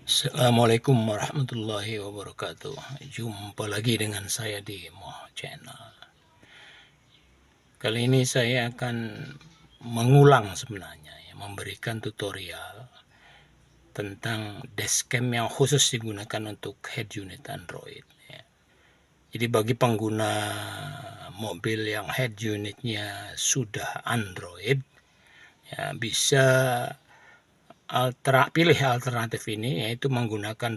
Assalamualaikum warahmatullahi wabarakatuh. Jumpa lagi dengan saya di Moh Channel. Kali ini saya akan mengulang sebenarnya, memberikan tutorial tentang dashcam yang khusus digunakan untuk head unit Android. Jadi bagi pengguna mobil yang head unitnya sudah Android, bisa pilih alternatif ini, yaitu menggunakan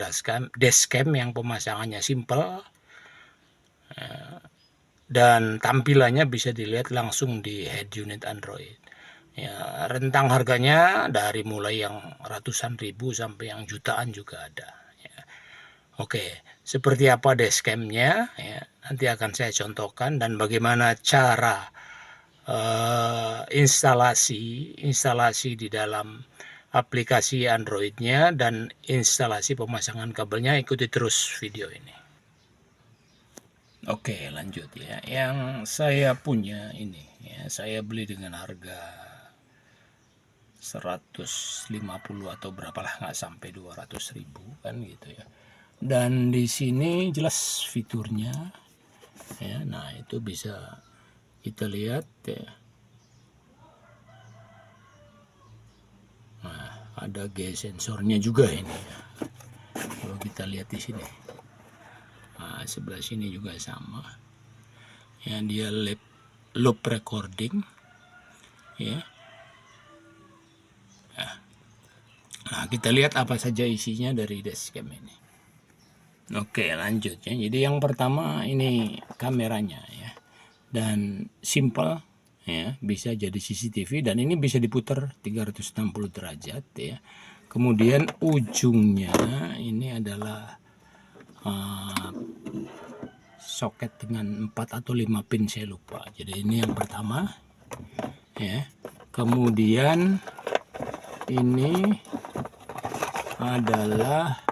dashcam yang pemasangannya simple dan tampilannya bisa dilihat langsung di head unit Android. Rentang harganya dari mulai yang ratusan ribu sampai yang jutaan juga ada. Oke, seperti apa dashcamnya nanti akan saya contohkan, dan bagaimana cara instalasi di dalam aplikasi Androidnya dan instalasi pemasangan kabelnya. Ikuti terus video ini. Oke, lanjut ya. Yang saya punya ini saya beli dengan harga 150 atau berapalah, nggak sampai 200.000 kan gitu ya. Dan di sini jelas fiturnya ya. Nah, itu bisa kita lihat ya. Nah, ada G sensornya juga ini ya. Kalau kita lihat di sini. Nah, sebelah sini juga sama. Ya, dia loop recording ya. Nah, kita lihat apa saja isinya dari dashcam ini. Oke, lanjut ya. Jadi yang pertama ini kameranya ya. Dan simple ya, bisa jadi CCTV dan ini bisa diputar 360 derajat ya. Kemudian ujungnya ini adalah soket dengan 4 atau 5 pin, saya lupa. Jadi ini yang pertama ya. Kemudian ini adalah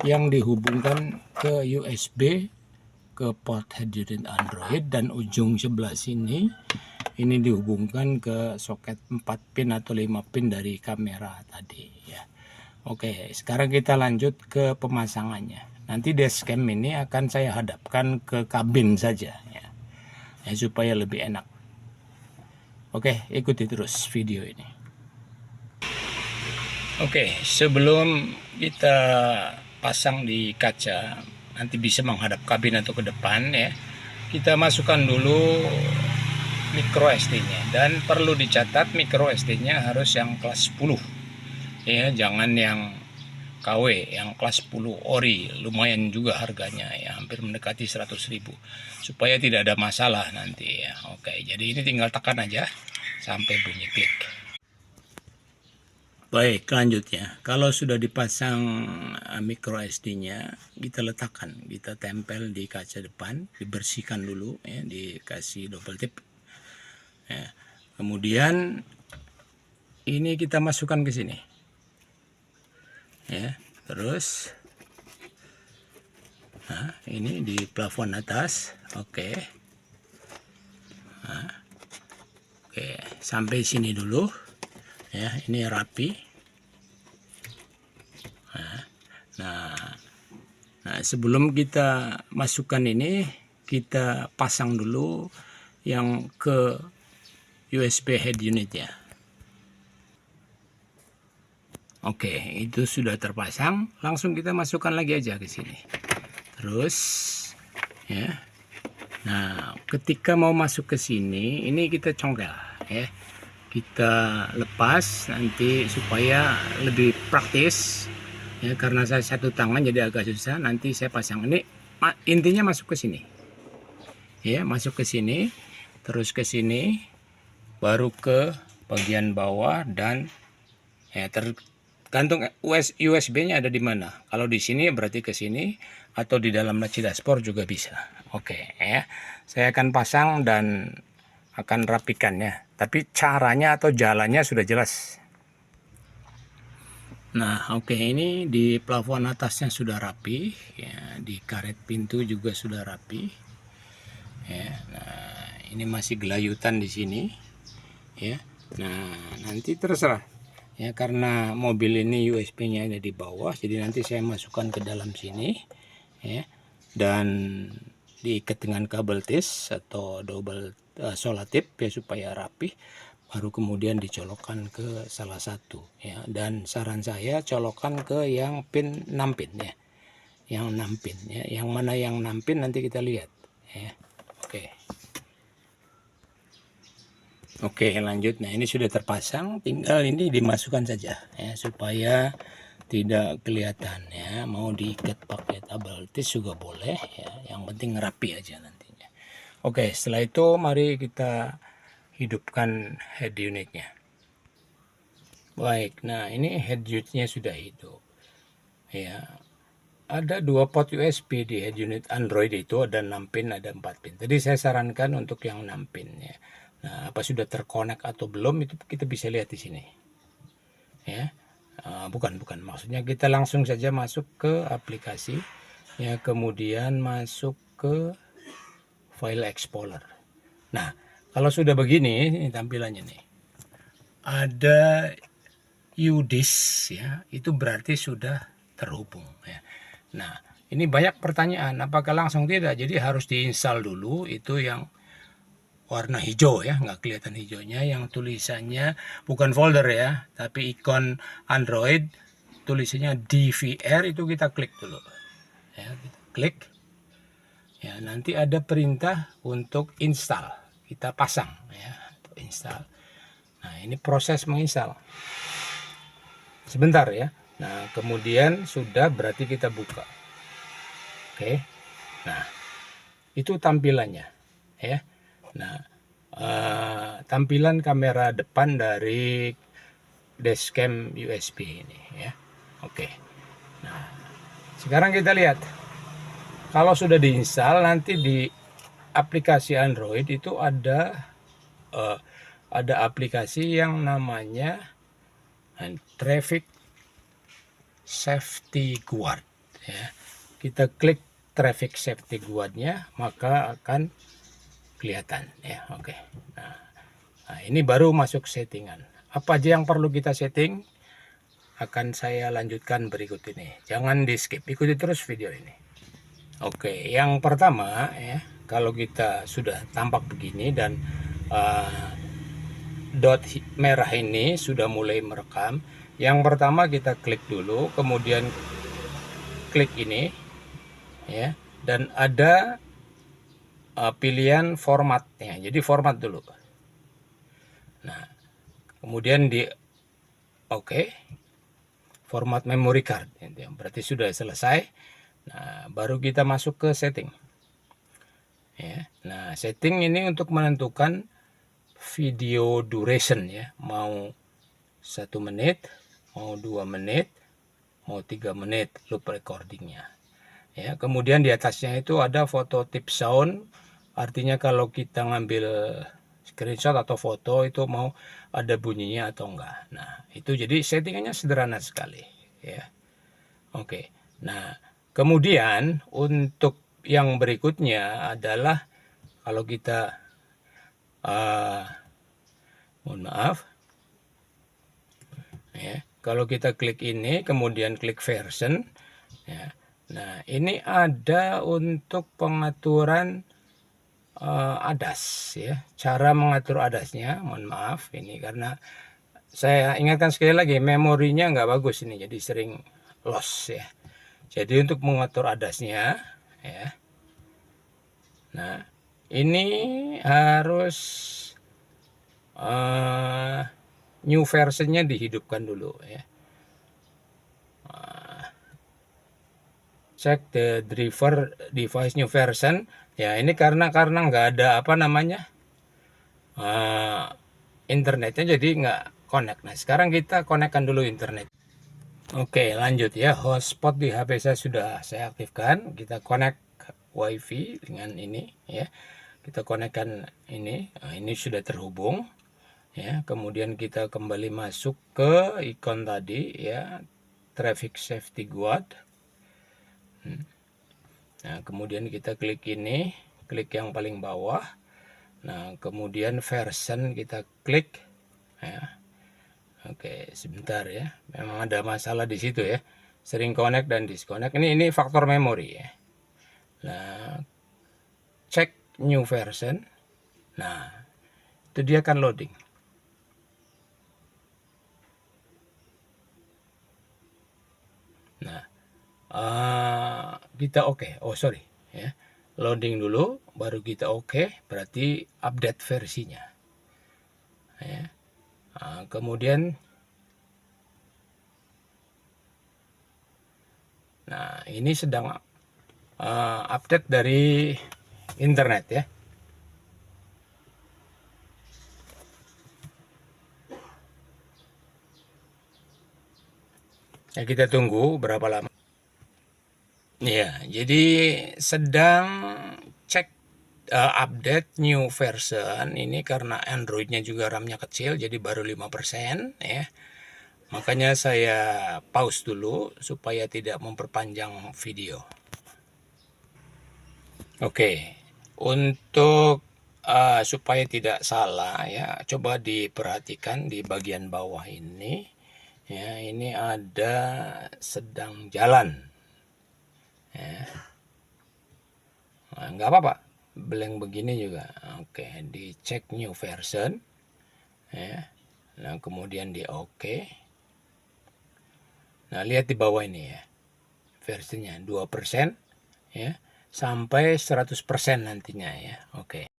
yang dihubungkan ke USB ke port head unit Android, dan ujung sebelah sini ini dihubungkan ke soket 4 pin atau 5 pin dari kamera tadi ya. Oke, sekarang kita lanjut ke pemasangannya. Nanti dashcam ini akan saya hadapkan ke kabin saja ya, supaya lebih enak. Oke, ikuti terus video ini. Oke, sebelum kita pasang di kaca, nanti bisa menghadap kabin atau ke depan ya, kita masukkan dulu micro SD-nya. Dan perlu dicatat, micro SD-nya harus yang kelas 10 ya, jangan yang KW. Yang kelas 10 ori lumayan juga harganya ya, hampir mendekati 100.000, supaya tidak ada masalah nanti ya. Oke, jadi ini tinggal tekan aja sampai bunyi klik. Baik, lanjutnya, kalau sudah dipasang micro SD-nya, kita letakkan, kita tempel di kaca depan, dibersihkan dulu ya, dikasih double tip ya. Kemudian ini kita masukkan ke sini ya, terus nah, ini di plafon atas. Oke. Nah, oke, sampai sini dulu ya, ini rapi. Nah, sebelum kita masukkan ini, kita pasang dulu yang ke USB head unit ya. Oke, itu sudah terpasang, langsung kita masukkan lagi aja ke sini. Terus ya. Nah, ketika mau masuk ke sini, ini kita congkel ya. Kita lepas nanti supaya lebih praktis ya, karena saya satu tangan jadi agak susah. Nanti saya pasang ini, intinya masuk ke sini ya, masuk ke sini, terus ke sini, baru ke bagian bawah, dan ya tergantung USB-nya ada di mana. Kalau di sini berarti ke sini, atau di dalam laci dashboard juga bisa. Oke ya, saya akan pasang dan akan rapikan ya, tapi caranya atau jalannya sudah jelas. Nah, oke, ini di plafon atasnya sudah rapi ya, di karet pintu juga sudah rapi ya. Nah, ini masih gelayutan di sini ya. Nah, nanti terserah ya, karena mobil ini USB-nya ada di bawah, jadi nanti saya masukkan ke dalam sini ya, dan diikat dengan kabel tis atau double solatip ya supaya rapi, baru kemudian dicolokkan ke salah satu ya. Dan saran saya colokkan ke yang pin 6 pin ya, yang 6 pin ya, yang mana yang 6 pin nanti kita lihat ya. Oke, lanjut. Nah, ini sudah terpasang, tinggal ini dimasukkan saja ya supaya tidak kelihatan ya. Mau diikat pakai tabel tis juga boleh ya, yang penting rapi aja nantinya. Oke, setelah itu mari kita hidupkan head unitnya. Baik, nah ini head unitnya sudah hidup ya. Ada 2 port USB di head unit Android, itu ada 6 pin, ada 4 pin. Tadi saya sarankan untuk yang 6 pin ya. Nah, apa sudah terkonek atau belum itu kita bisa lihat di sini. Ya. Bukan, maksudnya kita langsung saja masuk ke aplikasi ya, kemudian masuk ke file explorer. Nah, kalau sudah begini ini tampilannya nih. Ada UDIS ya, itu berarti sudah terhubung ya. Nah, ini banyak pertanyaan, apakah langsung tidak? Jadi harus diinstal dulu, itu yang warna hijau ya, nggak kelihatan hijaunya, yang tulisannya bukan folder ya, tapi ikon Android, tulisannya DVR, itu kita klik dulu ya, kita klik ya, nanti ada perintah untuk install, kita pasang ya, untuk install. Nah, ini proses menginstal sebentar ya. Nah, kemudian sudah, berarti kita buka. Oke, nah itu tampilannya ya. Nah, tampilan kamera depan dari dashcam USB ini ya. Oke, nah sekarang kita lihat, kalau sudah diinstal nanti di aplikasi Android itu ada aplikasi yang namanya Traffic Safety Guard ya. Kita klik Traffic Safety Guardnya, maka akan kelihatan ya. Oke, nah ini baru masuk settingan. Apa aja yang perlu kita setting akan saya lanjutkan berikut ini, jangan di skip, ikuti terus video ini. Oke, yang pertama ya, kalau kita sudah tampak begini dan dot merah ini sudah mulai merekam, yang pertama kita klik dulu, kemudian klik ini ya, dan ada pilihan formatnya, jadi format dulu. Nah, kemudian di oke, format memory card, berarti sudah selesai. Nah, baru kita masuk ke setting ya. Nah, setting ini untuk menentukan video duration ya, mau 1 menit, mau 2 menit, mau 3 menit loop recordingnya ya. Kemudian di atasnya itu ada foto tip sound, artinya kalau kita ngambil screenshot atau foto itu mau ada bunyinya atau enggak. Nah, itu jadi settingannya sederhana sekali ya. Oke, nah kemudian untuk yang berikutnya adalah, kalau kita mohon maaf ya, kalau kita klik ini kemudian klik version ya. Nah, ini ada untuk pengaturan ADAS ya, cara mengatur ADASnya. Mohon maaf ini karena saya ingatkan sekali lagi, memorinya nggak bagus ini, jadi sering loss ya. Jadi untuk mengatur ADASnya ya, nah ini harus new versionnya dihidupkan dulu ya. Check the driver device new version ya, ini karena nggak ada apa namanya internetnya, jadi nggak connect. Nah, sekarang kita konekkan dulu internet. Oke, lanjut ya, hotspot di HP saya sudah saya aktifkan. Kita connect wifi dengan ini ya, kita konekkan ini. Nah, ini sudah terhubung ya. Kemudian kita kembali masuk ke ikon tadi ya, Traffic Safety Guard. Nah, kemudian kita klik ini, klik yang paling bawah. Nah, kemudian version kita klik ya. Oke, sebentar ya. Memang ada masalah di situ ya. Sering connect dan disconnect. Ini faktor memori ya. Nah, cek new version. Nah, itu dia akan loading. Nah, kita oke. Oh, sorry ya. Loading dulu, baru kita oke. Berarti update versinya. Ya. Kemudian, nah ini sedang update dari internet ya. Ya, kita tunggu berapa lama. Ya, jadi sedang cek update new version ini karena Android-nya juga RAM-nya kecil, jadi baru 5% ya. Makanya saya pause dulu supaya tidak memperpanjang video. Oke, untuk supaya tidak salah ya, coba diperhatikan di bagian bawah ini. Ya, ini ada sedang jalan. Ya. Nah, nggak apa-apa, blank begini juga. Oke, dicek new version. Ya. Nah, kemudian di oke. Nah, lihat di bawah ini ya. Versinya 2% ya, sampai 100% nantinya ya. Oke.